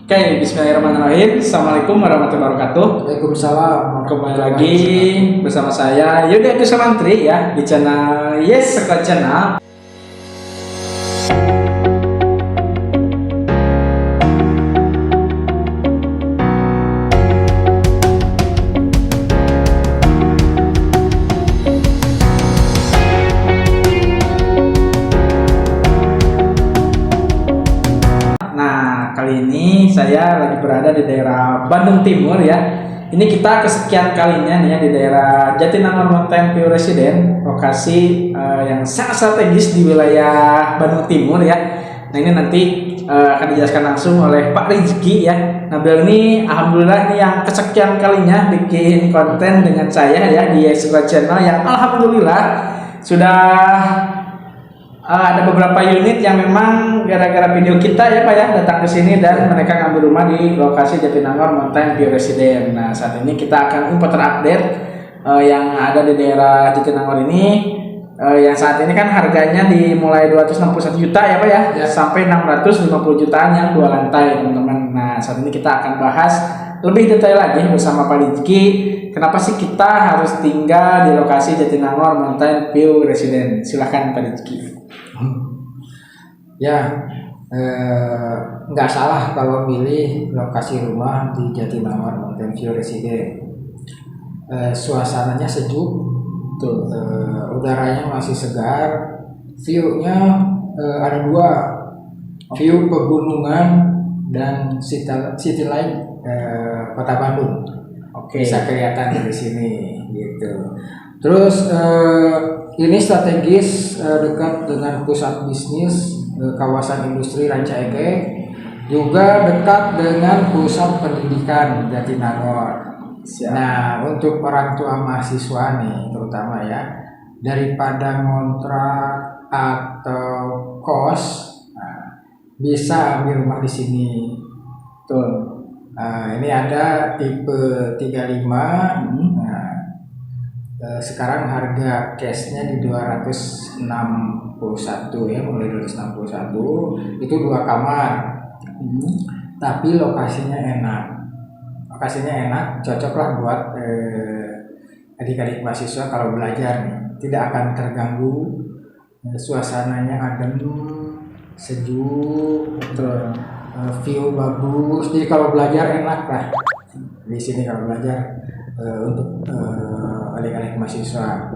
Oke, bismillahirrahmanirrahim. Assalamualaikum warahmatullahi wabarakatuh. Waalaikumsalam. Kembali lagi bersama saya Yudha Kusumantri ya di channel Yes Sekolah Channel. Kali ini saya lagi berada di daerah Bandung Timur ya. Ini kita kesekian kalinya nih ya di daerah Jatinangor Mountain View Residence, lokasi yang sangat strategis di wilayah Bandung Timur ya. Nah ini nanti akan dijelaskan langsung oleh Pak Rizky ya. Nah beliau ini alhamdulillah ini yang kesekian kalinya bikin konten dengan saya ya di Sekolah Channel yang alhamdulillah sudah ada beberapa unit yang memang gara-gara video kita ya Pak ya datang ke sini dan mereka ngambil rumah di lokasi Jatinangor Mountain View Residence. Nah saat ini kita akan info terupdate yang ada di daerah Jatinangor ini, yang saat ini kan harganya dimulai 261 juta ya Pak ya, sampai 650 jutaan yang 2 lantai teman-teman. Nah saat ini kita akan bahas lebih detail lagi bersama Pak Rizky. Kenapa sih kita harus tinggal di lokasi Jatinangor Mountain View Residence? Silahkan Pak Rizky. Ya, nggak salah kalau milih lokasi rumah di Jatinangor Mountain View Residence. Suasananya sejuk, tuh, udaranya masih segar, view-nya ada dua, view pegunungan dan city light Kota Bandung. Oke. Bisa kelihatan dari sini, gitu. Terus ini strategis dekat dengan pusat bisnis, kawasan industri Rancaege, juga dekat dengan pusat pendidikan Jatinangor. Nah, untuk orang tua mahasiswa nih, terutama ya, daripada ngontrak atau kos, bisa ambil rumah di sini. Tuh, ini ada tipe 35. Sekarang harga cashnya di 261 ya, mulai 261 itu 2 kamar. Tapi lokasinya enak, cocok lah buat adik-adik mahasiswa kalau belajar nih. Tidak akan terganggu, suasananya adem, sejuk, view bagus. Jadi kalau belajar enak lah di sini kalau belajar untuk adik-adik mahasiswa.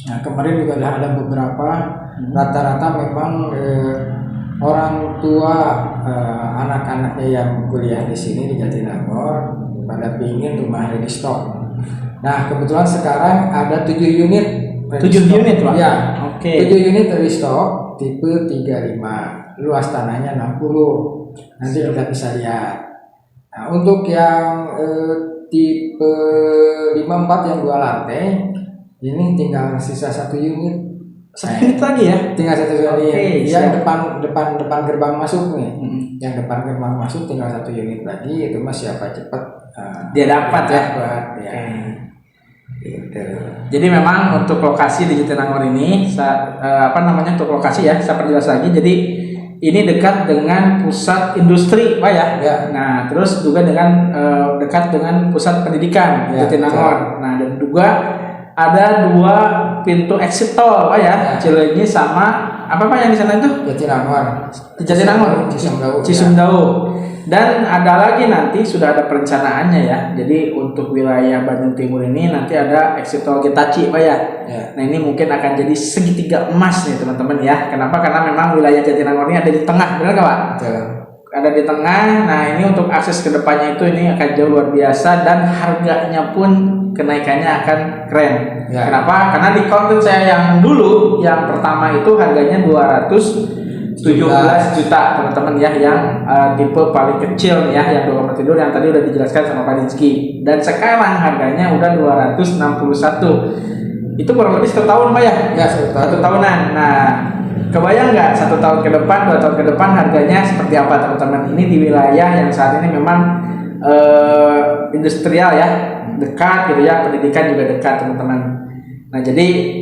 Nah kemarin juga ada beberapa, rata-rata memang orang tua anak-anaknya yang kuliah di sini di Jatinangor pada pingin rumah ready stock. Nah kebetulan sekarang ada 7 unit. 7 unit Pak? Ya, Oke. 7 unit ready stock tipe 35, luas tanahnya 60. Nanti kita bisa lihat. Nah untuk yang tipe 54 yang 2 lantai ini tinggal sisa 1 unit. Unit lagi ya? Tinggal 1 unit. Okay, yang depan gerbang masuk nih. Yang depan gerbang masuk tinggal 1 unit lagi, itu mah siapa cepat dia dapat ya. Ya. Gitu. Jadi memang untuk lokasi di Jatinangor ini untuk lokasi ya, saya perjelas lagi. Jadi ini dekat dengan pusat industri Pak ya. Nah terus juga dengan dekat dengan pusat pendidikan Jatinangor. Nah dan juga ada 2 pintu exit tol Pak ya, Cileunyi sama apa Pak yang di sana itu? Jatinangor. Cisumdawu. Dan ada lagi nanti sudah ada perencanaannya ya. Jadi untuk wilayah Bandung Timur ini nanti ada exit tol Getaci Pak ya. Nah ini mungkin akan jadi segitiga emas nih teman-teman ya. Kenapa? Karena memang wilayah Jatinangor ini ada di tengah, benar nggak Pak? Ada di tengah. Nah ini untuk akses ke depannya itu ini akan jauh luar biasa dan harganya pun kenaikannya akan keren. Kenapa? Karena di konten saya yang dulu, yang pertama itu harganya 217 juta teman-teman ya, yang tipe paling kecil ya, yang 2 kamar tidur yang tadi udah dijelaskan sama Pak Rizky. Dan sekarang harganya udah 261. Itu kurang lebih 1 tahun Pak ya? Ya, 1 tahunan. Nah kebayang nggak 1 tahun ke depan, 2 tahun ke depan harganya seperti apa teman-teman? Ini di wilayah yang saat ini memang industrial ya, dekat gitu ya, pendidikan juga dekat teman-teman. Nah jadi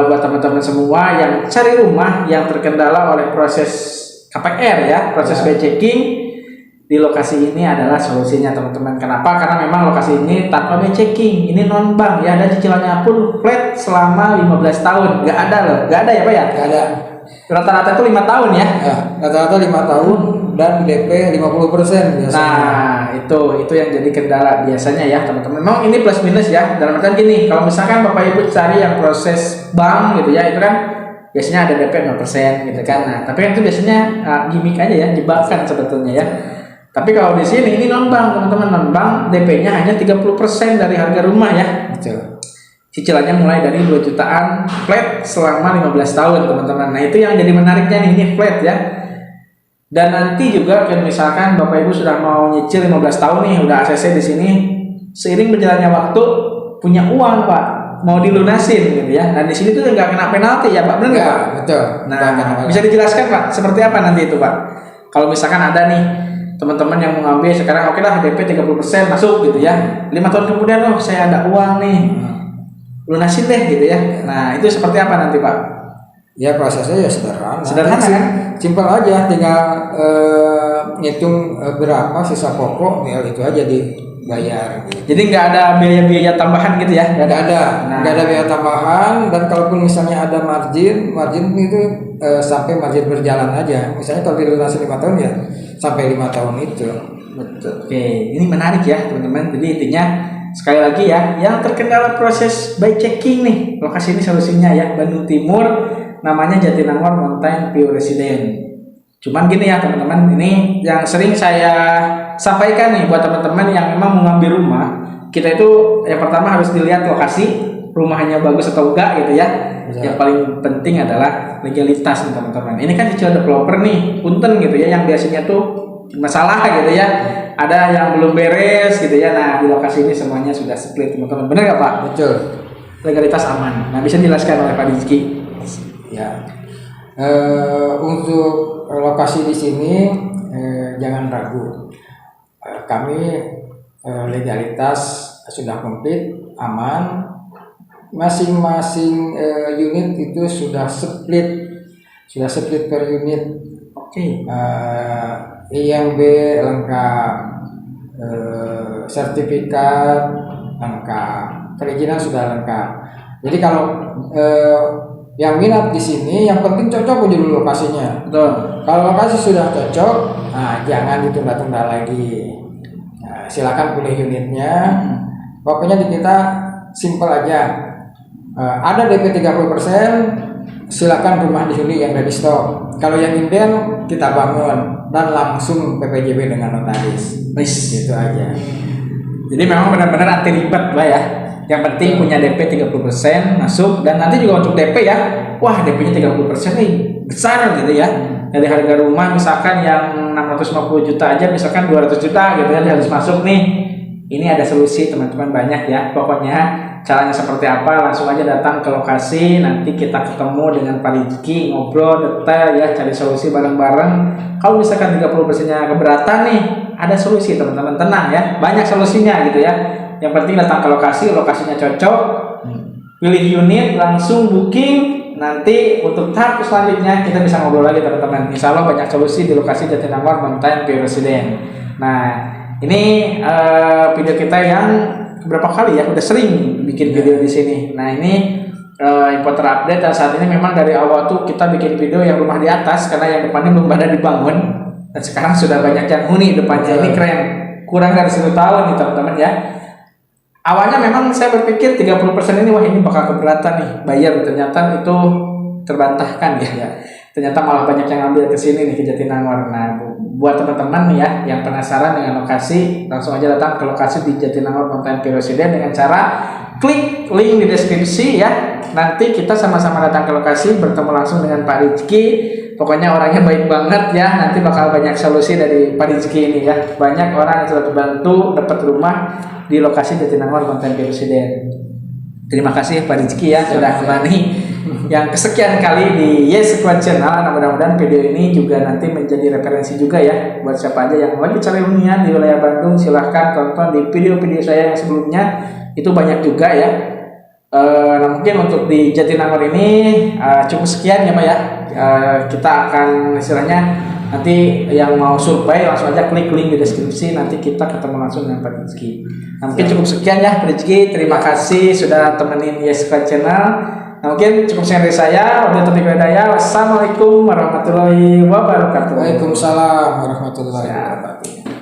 buat teman-teman semua yang cari rumah yang terkendala oleh proses KPR ya, proses budgeting, di lokasi ini adalah solusinya teman-teman. Kenapa? Karena memang lokasi ini tanpa biaya checking, ini non bank ya, dan cicilannya pun flat selama 15 tahun. Nggak ada loh, nggak ada ya Pak ya? Nggak ada. Rata-rata itu 5 tahun ya. Ya, rata-rata 5 tahun dan DP 50% biasanya. Nah, itu yang jadi kendala biasanya ya teman-teman. Memang ini plus minus ya. Dalam artian gini, kalau misalkan Bapak Ibu cari yang proses bank gitu ya, itu kan biasanya ada DP 0% gitu kan. Nah, tapi kan itu biasanya gimmick aja ya, jebakan sebetulnya ya. Tapi kalau di sini ini non bank teman-teman, non bank DP-nya hanya 30% dari harga rumah ya. Betul. Cicilannya mulai dari 2 jutaan flat selama 15 tahun teman-teman. Nah itu yang jadi menariknya nih, ini flat ya. Dan nanti juga kalau misalkan Bapak Ibu sudah mau nyicil 15 tahun nih, udah ACC di sini, seiring berjalannya waktu punya uang Pak, mau dilunasin gitu ya. Nah di sini tuh nggak kena penalti ya Pak, benar nggak Pak? Betul. Nah bisa dijelaskan Pak, seperti apa nanti itu Pak? Kalau misalkan ada nih teman-teman yang mau ngambil sekarang, oke lah DP 30% masuk gitu ya. 5 tahun kemudian saya ada uang nih, lunasin deh gitu ya. Nah itu seperti apa nanti Pak? Ya prosesnya ya sederhana. Sederhana kan? Simpel aja, tinggal ngitung berapa sisa pokok, ya itu aja dibayar. Gitu. Jadi nggak ada biaya-biaya tambahan gitu ya? Nggak ada, Nah. nggak ada biaya tambahan, dan kalaupun misalnya ada margin itu sampai margin berjalan aja. Misalnya kalau dilunasi 5 tahun ya sampai 5 tahun itu. Betul. Oke, ini menarik ya teman-teman. Jadi intinya sekali lagi ya, yang terkendala proses by checking nih, lokasi ini solusinya ya, Bandung Timur, namanya Jatinangor Mountain View Residence. Cuman gini ya teman-teman, ini yang sering saya sampaikan nih buat teman-teman yang memang mengambil rumah, kita itu yang pertama harus dilihat lokasi, rumahnya bagus atau enggak gitu ya. Yang paling penting adalah legalitas nih teman-teman. Ini kan cicil developer nih, punten gitu ya, yang biasanya tuh masalah gitu ya, ada yang belum beres gitu ya. Nah di lokasi ini semuanya sudah split teman-teman, benar nggak Pak? Betul. Legalitas aman. Nah bisa dijelaskan oleh Pak Rizky? Ya, untuk lokasi di sini jangan ragu. Kami legalitas sudah komplit, aman. Masing-masing unit itu sudah split per unit. Oke. IMB lengkap, sertifikat lengkap, perizinan sudah lengkap. Jadi kalau yang minat di sini, yang penting cocok aja dulu lokasinya. Betul. Kalau lokasi sudah cocok, nah jangan ditunda-tunda lagi. Nah, silakan pilih unitnya. Pokoknya di kita simple aja. Ada DP 30%, silakan rumah dihuni yang ready stock. Kalau yang inden kita bangun dan langsung PPJB dengan notaris. Itu aja. Jadi memang benar-benar anti ribet Pak ya. Yang penting punya DP 30% masuk, dan nanti juga untuk DP ya. Wah, DP-nya 30% nih besar gitu ya. Dari harga rumah misalkan yang 650 juta aja misalkan 200 juta gitu ya harus masuk nih. Ini ada solusi teman-teman, banyak ya. Pokoknya caranya seperti apa, langsung aja datang ke lokasi, nanti kita ketemu dengan Pak Rizky, ngobrol detail ya, cari solusi bareng-bareng. Kalau misalkan 30%-nya keberatan nih, ada solusi teman-teman, tenang ya, banyak solusinya gitu ya. Yang penting datang ke lokasi, lokasinya cocok, pilih unit, langsung booking. Nanti untuk tahap selanjutnya kita bisa ngobrol lagi teman-teman. Insya Allah banyak solusi di lokasi Jatinangor Mountain View Residence. Nah ini video kita yang berapa kali ya, udah sering bikin video di sini. Nah ini info terupdate, dan saat ini memang dari awal tuh kita bikin video yang rumah di atas karena yang depannya belum pada dibangun, dan sekarang sudah banyak yang huni depannya. Ini keren, kurang dari 1 tahun nih teman-teman ya. Awalnya memang saya berpikir 30% ini wah ini bakal keberatan nih bayar, ternyata itu terbantahkan ya. Ternyata malah banyak yang ambil ke sini nih, ke Jatinangor. Nah, buat teman-teman nih ya yang penasaran dengan lokasi, langsung aja datang ke lokasi di Jatinangor Mountain View Residence dengan cara klik link di deskripsi ya. Nanti kita sama-sama datang ke lokasi, bertemu langsung dengan Pak Rizky. Pokoknya orangnya baik banget ya. Nanti bakal banyak solusi dari Pak Rizky ini ya. Banyak orang yang sudah terbantu dapat rumah di lokasi Jatinangor Mountain View Residence. Terima kasih Pak Rizky ya sudah kembali yang kesekian kali di Yes Squad Channel. Nah, mudah-mudahan video ini juga nanti menjadi referensi juga ya buat siapa aja yang lagi cari hunian di wilayah Bandung. Silahkan tonton di video-video saya yang sebelumnya, itu banyak juga ya. Nah, mungkin untuk di Jatinangor ini cukup sekian ya Pak ya. Kita akan istilahnya Nanti yang mau survei langsung aja klik link di deskripsi, nanti kita ketemu langsung dengan Pak Rizky. Nah, mungkin cukup sekian ya Pak Rizky, terima kasih sudah temenin YesCloud Channel. Nah, mungkin cukup sekian dari saya. Wassalamualaikum warahmatullahi wabarakatuh. Waalaikumsalam warahmatullahi wabarakatuh.